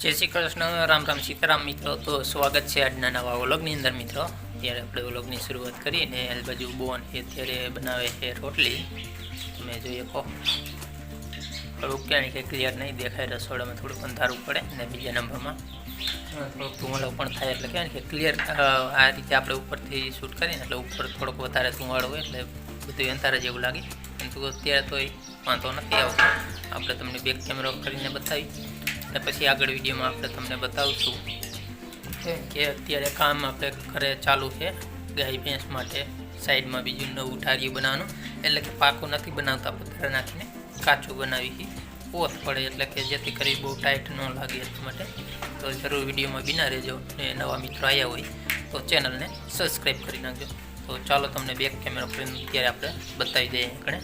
जय श्री कृष्ण राम राम सीताराम मित्रों। तो स्वागत है आज नवा व्लॉगनी अंदर मित्रों। त्यारे अपने व्लॉगनी शुरुआत करिए ने आ बाजू बोन अत्यारे बनावे है रोटली। તમે જોઈએ કહો થોડુંક ક્યાંય કંઈ ક્લિયર નહીં દેખાય, રસોડામાં થોડુંક અંધારું પડે ને બીજા નંબરમાં થોડોક ધુમાડો પણ થાય એટલે કહેવાય કે ક્લિયર આ રીતે આપણે ઉપરથી શૂટ કરીએ એટલે ઉપર થોડોક વધારે ધુમાડો હોય એટલે બધું અંધારા જેવું લાગે, પરંતુ અત્યારે તો વાંધો નથી આવતો। આપણે તમને બેક કેમેરો કરીને બતાવી અને પછી આગળ વિડીયોમાં આપણે તમને બતાવશું કે અત્યારે કામ આપણે ઘરે ચાલુ છે ગાય ભેંસ માટે। साइड में बीजू नवू ठारिયું बनावવાનું એટલે કે પાકું નથી બનાવતા, પથ્થર નાખીને કાચું બનાવી ઓથ પડે એટલે કે જેથી કરી બહુ ટાઈટ ન લાગે એટલા માટે। તો જરૂર વિડીયોમાં બિના રહેજો ને નવા મિત્રો આવ્યા હોય તો ચેનલને સબસ્ક્રાઈબ કરી નાખજો। તો ચાલો તમને બેક કેમેરા કરીને અત્યારે આપણે બતાવી દઈએ આગળ।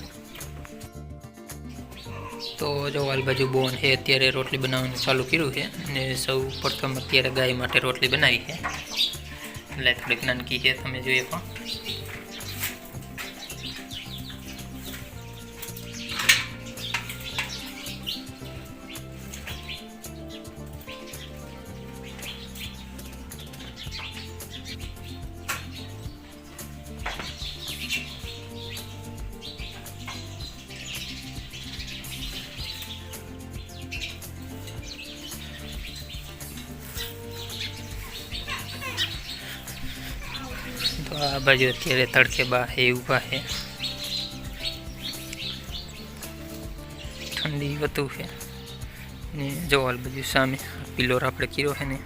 तो जो वाल बाजू बोन है अत्यारे रोटली बनावવાનું चालू કર્યું છે ને સૌ પ્રથમ અત્યારે ગાય માટે રોટલી બનાવી છે એટલે થોડીક નાનકી છે, તમે જોઈએ પણ तो आ बाजू अत्यारे तड़के बा है ऊभा है, ठंडी वतु है ने जो वाल बाजू सामे पिलोर आपणे कीरो है ने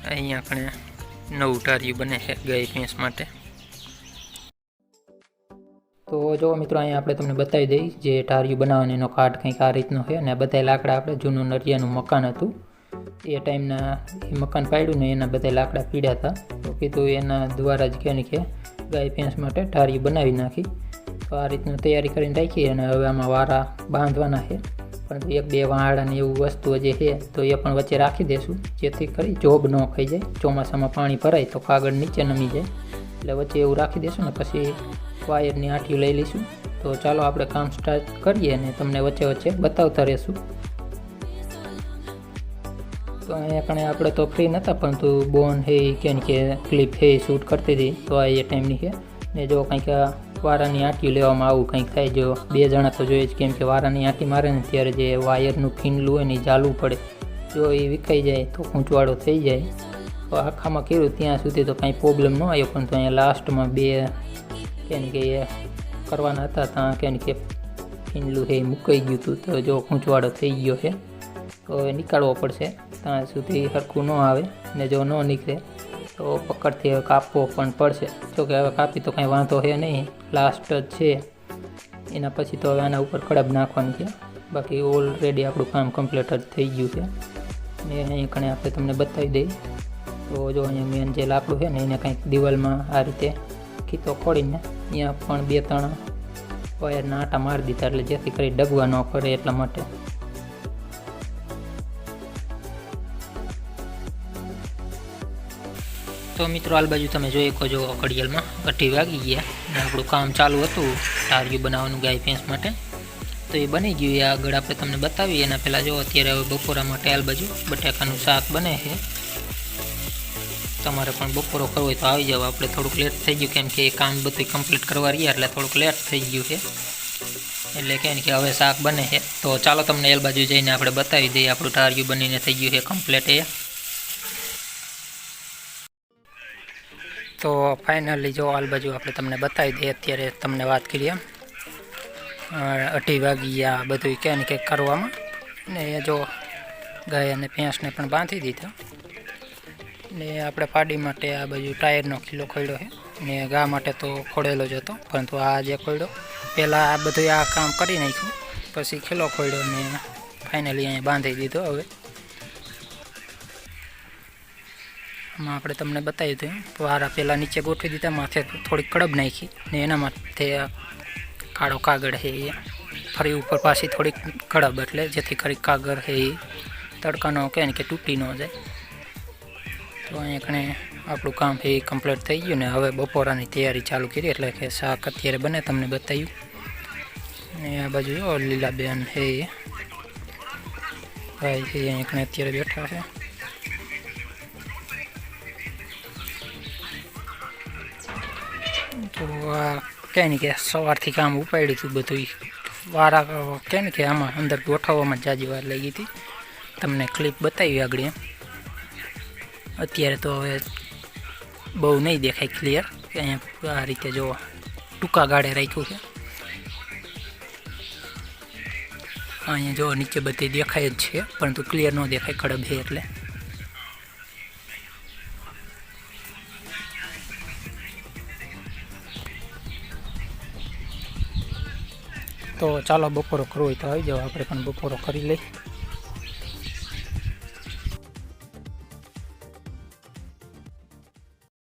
अहींया कणे नवुं टारिયું बने है गाय भैंस माटे। तो जो मित्रों अहीं आपणे तमने बतावी दई जे टारिયું बनावવાનો एनो काट कंईक आ रीतनो है ने बधाय लाकड़ा आपणे जूनुं नरियानुं मकान हतुं ए टाइमना मकान पाड्યું ने एना बधा लाकड़ा पीड्या था। तो कीधुं एना द्वारा ज के गाय भैंस माटे ठारिયું बनावी नाखी। तो आ रीतनी तैयारी करीने राखी अने हवे आमां वारा बांधवाना है, परंतु एक बे वाड़ा ने एवुं वस्तु जे है तो ए पण वच्चे राखी देशुं जेथी करी जोब न खाई जाय। ચોમાસામાં पाणी भराय तो कागळ नीचे नमी जाय એટલે वच्चे एवुं राखी देशुं ने पछी वायरनी आठिયું लई लईशुं। तो चालो आपणे काम स्टार्ट करीए अने तमने वच्चे वच्चे बतावता रहेशुं। तो अँ कणे आपणे तो फ्री नता, परंतु बोन है के क्लिप है शूट करती थी तो आ ये टाइमनी है ने जो कंईक वारानी आँटी लेवामां आવું કંઈક થાય। जो बे जणा तो જોઈએ જ, केम के वारानी आँटी मारे ने त्यारे जे वायरनुं फींडલું હોય ને ઝાલવું પડે, जो એ વિખાઈ જાય તો ગૂંચવાડો થઈ જાય। તો આખામાં કર્યું ત્યાં સુધી તો કાંઈ પ્રોબ્લેમ ન આવ્યો, પરંતુ અહીંયા લાસ્ટમાં બે કે કરવાના હતા ત્યાં કે ફીંડલું છે મુકાઈ ગયું હતું, તો જો ગૂંચવાડો થઈ ગયો છે તો એ નીકાળવો પડશે। ત્યાં સુધી સરખું ન આવે ને જો ન નીકળે તો પકડથી કાપવો પણ પડશે। જો કે હવે કાપી તો કાંઈ વાંધો છે નહીં, લાસ્ટ જ છે એના પછી તો હવે આના ઉપર કડબ નાખવાની છે। બાકી ઓલરેડી આપણું કામ કમ્પ્લીટ જ થઈ ગયું છે ને અહીં કણે આપણે તમને બતાવી દઈએ। તો જો અહીંયા મેન જે લાકડું છે ને એને કંઈક દિવાલમાં આ રીતે ખીતો ખોડીને અહીંયા પણ 2-3 વાયરના આટા મારી દીધા એટલે જેથી કરી ડગવા ન કરે એટલા માટે। तो मित्रों आल बाजू तमे जोई को जो घड़ियाल में 8 वागी गया ने आपणुं काम चालू हतुं टारिયું बनावવાનું गाय भैंस माटे। तो ये बनी गयुं, ये आगळ आपणे तमने बतावीए। एना पहेला जो अत्यारे बपोरा माटे आल बाजू बटाकानुं शाक बने छे। तमारे पण बपोरो करवो होय तो आवी जाओ। आपणे थोड़ुंक लेट थई गयुं केम के काम बधुं कम्प्लीट करवा रह्या એટલે थोड़ुंक लेट थई गयुं छे, એટલે કે હવે શાક बने छे। तो चालो तमने आल बाजू जईने आपणे बतावी दઈએ आपणुं टारिયું बनीने थई गयुं छे कम्प्लीट। तो फाइनली जो आल बाजू आपणे तमने बतावी दઈએ। अत्यारे तमने वात करीए 8 वागी आ बधुं के करवामां ने जो गाय अने भैंसने पण बांधी दीधा ने आपणे पाडी माटे आ बाजू टायरनो खीलो खोड्यो है ने गा माटे तो खोडेलो ज हतो, परंतु आ जे खोड्यो पहेला आ बधुं आ काम करी नाख्युं पछी खीलो खोड्यो ने फाइनली अहीं बांधी दीधो। हवे में आपणे तमने बताव्युं हतुं वारा पहेला नीचे गोठवी दीधा, माथे थोड़ी कड़ब नाखी ने एना माथे काळो कागळ है फरी ऊपर पाછી थोड़ी कड़ब एटले जेथी करी कागळ है तड़कानो के तूटी न जाए। तो अहीं कणे આપણું કામ છે એ કમ્પ્લીટ થઈ ગયું ને હવે બપોરાની તૈયારી ચાલુ કરી એટલે કે શાક અત્યારે બને તમને બતાવ્યું। ને આ બાજુ લીલાબેન છે ભાઈ છે અહીંયા અત્યારે બેઠા છે. તો આ કહે ને કે સવારથી કામ ઉપાડ્યું હતું બધું. વારા કહે ને કે આમાં અંદર ગોઠવવામાં જાજી વાર લાગી હતી. તમને ક્લિપ બતાવી આગળ એમ. અત્યારે તો હવે બહુ નહીં દેખાય ક્લિયર. અહીંયા આ રીતે જો ટૂંકા ગાળે રાખ્યું છે. અહીંયા જો નીચે બધી દેખાય જ છે, પરંતુ ક્લિયર ન દેખાય, કડબ છે એટલે. તો ચાલો બપોરો કરવો હોય તો આવી જાઓ, આપણે પણ બપોરો કરી લઈ.